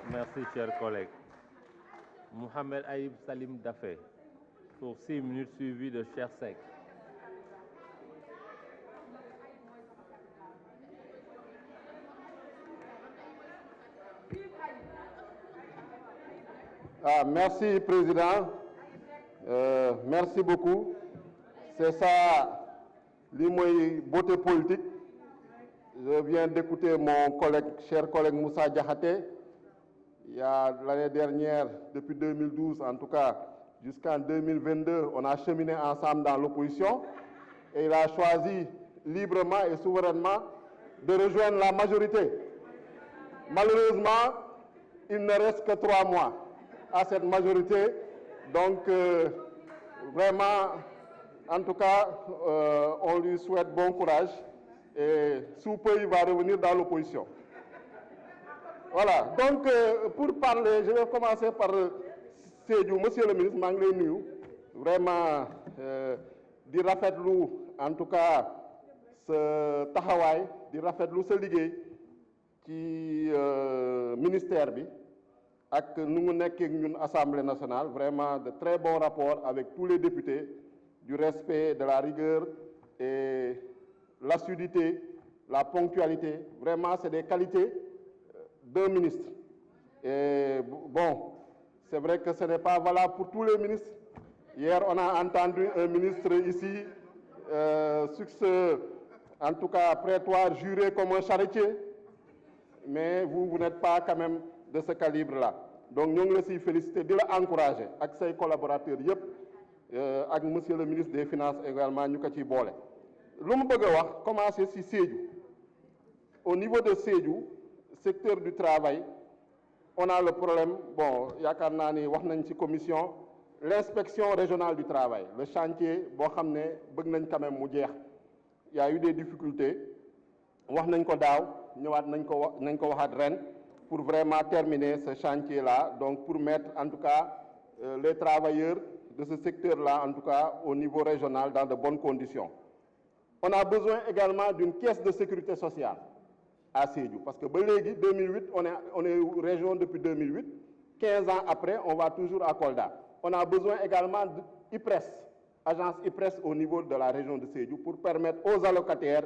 Merci, chers collègues. Mohamed Aïb Salim Dafé, pour 6 minutes, suivi de Cheikh Seck. Merci, Président. Merci beaucoup. C'est ça, l'imoy beauté politique. Je viens d'écouter mon cher collègue Moussa Diakhaté. Il y a l'année dernière, depuis 2012 en tout cas, jusqu'en 2022, on a cheminé ensemble dans l'opposition. Et il a choisi librement et souverainement de rejoindre la majorité. Malheureusement, il ne reste que 3 mois à cette majorité. Donc, vraiment, en tout cas, on lui souhaite bon courage. Et sous peu, il va revenir dans l'opposition. Voilà. Donc, pour parler, je vais commencer par Sédhiou. Monsieur le ministre, maa ngi lay nuyu. Vraiment, di rafetlu, en tout cas, ce taxawaay, di rafetlu sa liggéey ci ministère bi. Ak nu mu nekkee ak ñun Assemblée nationale, vraiment de très bons rapports avec tous les députés, du respect, de la rigueur et l'assiduité, la ponctualité. Vraiment, c'est des qualités d'un ministre. Et bon, c'est vrai que ce n'est pas valable pour tous les ministres. Hier, on a entendu un ministre ici, en tout cas prétoire, juré comme un charretier, mais vous n'êtes pas quand même de ce calibre-là. Donc, nous voulons féliciter, de l'encourager avec ses collaborateurs, avec monsieur le ministre des Finances également, nous avons bolé. L'homme bëgg wax commencer ci Sédhiou. Au niveau de Sédhiou, secteur du travail, on a le problème, bon, yaakaar naa ni wax nañ ci commission, l'inspection régionale du travail, le chantier boo xam ne bëgg nañ quand même mu jeex. Il y a eu des difficultés, wax nañ ko daaw, ñëwaat nañ ko waxaat ren, pour vraiment terminer ce chantier-là, donc pour mettre en tout cas les travailleurs de ce secteur-là, en tout cas au niveau régional, dans de bonnes conditions. On a besoin également d'une caisse de sécurité sociale à Sédhiou, parce que 2008, on est région depuis 2008, 15 ans après, on va toujours à Kolda. On a besoin également d'IPRES, agence IPRES au niveau de la région de Sédhiou, pour permettre aux allocataires,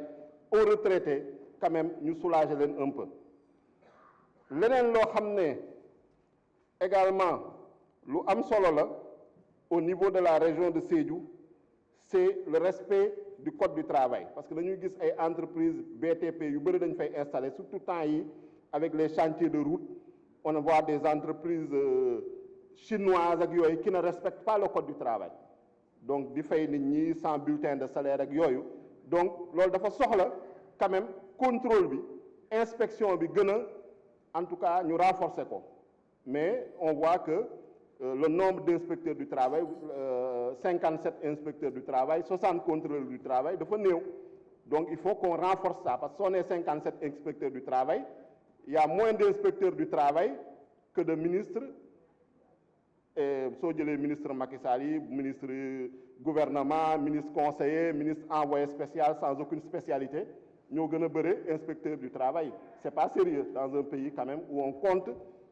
aux retraités, quand même, nous soulager un peu. Leneen loo xam ne également lu am solo la au niveau de la région de Sédhiou, c'est le respect du code du travail, parce que dañuy gis ay entreprises BTP yu bëri dañ fay installer surtout temps yi avec les chantiers de route, on voit des entreprises chinoises ak yooyu qui ne respectent pas le code du travail, donc di fay nit ñi sans bulletin de salaire ak yooyu. Donc loolu dafa soxla quand même contrôle bi, inspection bi gën a en tout cas nous renforcer quoi. Mais on voit que le nombre d'inspecteurs du travail, 57 inspecteurs du travail, 60 contrôleurs du travail, de néo. Donc il faut qu'on renforce ça, parce qu'on est 57 inspecteurs du travail, il y a moins d'inspecteurs du travail que de ministres. Et soit les ministres Macky Sall, ministre gouvernement, ministre conseiller, ministre envoyé spécial sans aucune spécialité. Nous avons un inspecteur du travail. Ce n'est pas sérieux dans un pays quand même où on compte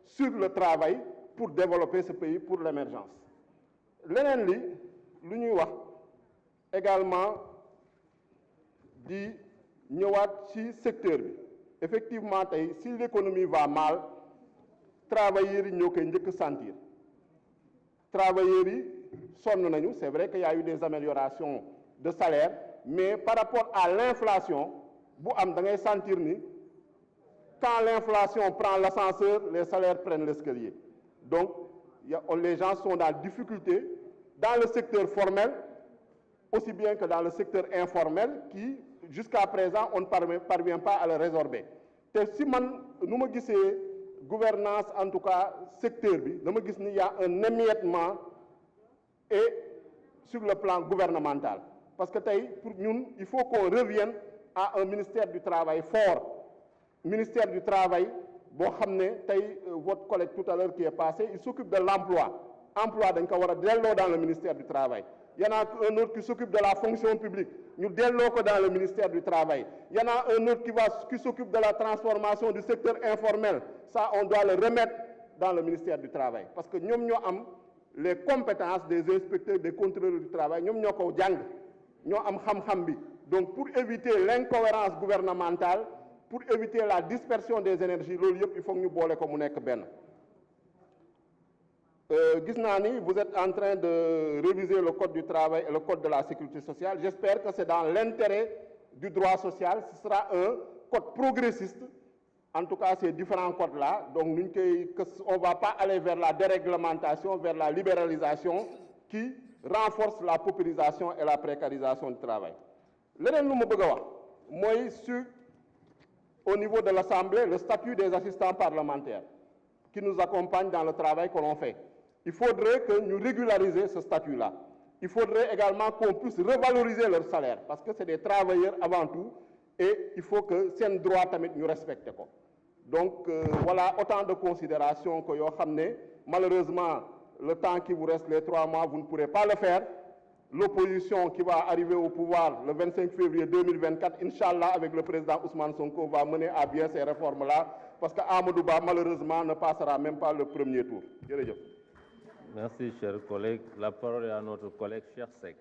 sur le travail pour développer ce pays pour l'émergence. Leneen li lu ñuy wax également di ñëwaat ci secteur bi. Effectivement tey si l'économie va mal, travailleurs yi ñoo koy njëkk sentir. Travailleurs yi sonn nañu, c'est vrai qu'il y a eu des améliorations de salaire, mais par rapport à l'inflation, bu am da ngay sentir ni quand l'inflation prend l'ascenseur, les salaires prennent l'escalier. Donc les gens sont dans difficulté dans le secteur formel aussi bien que dans le secteur informel qui jusqu'à présent on ne parvient pas à le résorber. Te si man nu ma gisee gouvernance en tout cas secteur bi dama gis ni y a un émiettement et sur le plan gouvernemental, parce que tey pour ñun il faut qu'on revienne à un ministère du travail fort, ministère du travail boo xam ne tey votre collègue tout à l'heure qui est passé, il s'occupe de l'emploi dañ ko war a delloo dans le ministère du travail, Il y en a un autre qui s'occupe de la fonction publique. Nous développons dans le ministère du Travail. Il y en a un autre qui s'occupe de la transformation du secteur informel. Ça, on doit le remettre dans le ministère du Travail. Parce que nous avons les compétences des inspecteurs, des contrôleurs du travail. Nous avons donc, pour éviter l'incohérence gouvernementale, pour éviter la dispersion des énergies, il faut que nous boole comme ben. Vous êtes en train de réviser le code du travail et le code de la sécurité sociale. J'espère que c'est dans l'intérêt du droit social. Ce sera un code progressiste. En tout cas, ces différents codes-là. Donc, on ne va pas aller vers la déréglementation, vers la libéralisation qui renforce la paupérisation et la précarisation du travail. Au niveau de l'Assemblée, le statut des assistants parlementaires qui nous accompagnent dans le travail que l'on fait. Il faudrait que nous régularisions ce statut-là. Il faudrait également qu'on puisse revaloriser leur salaire parce que c'est des travailleurs avant tout et il faut que ces droits nous respectent. Donc voilà autant de considérations que vous avez. Malheureusement, le temps qui vous reste, les 3 mois, vous ne pourrez pas le faire. L'opposition qui va arriver au pouvoir le 25 février 2024, Inch'Allah, avec le président Ousmane Sonko, va mener à bien ces réformes-là parce qu'Amadouba, malheureusement, ne passera même pas le premier tour. Merci, chers collègues. La parole est à notre collègue Cheikh Seck.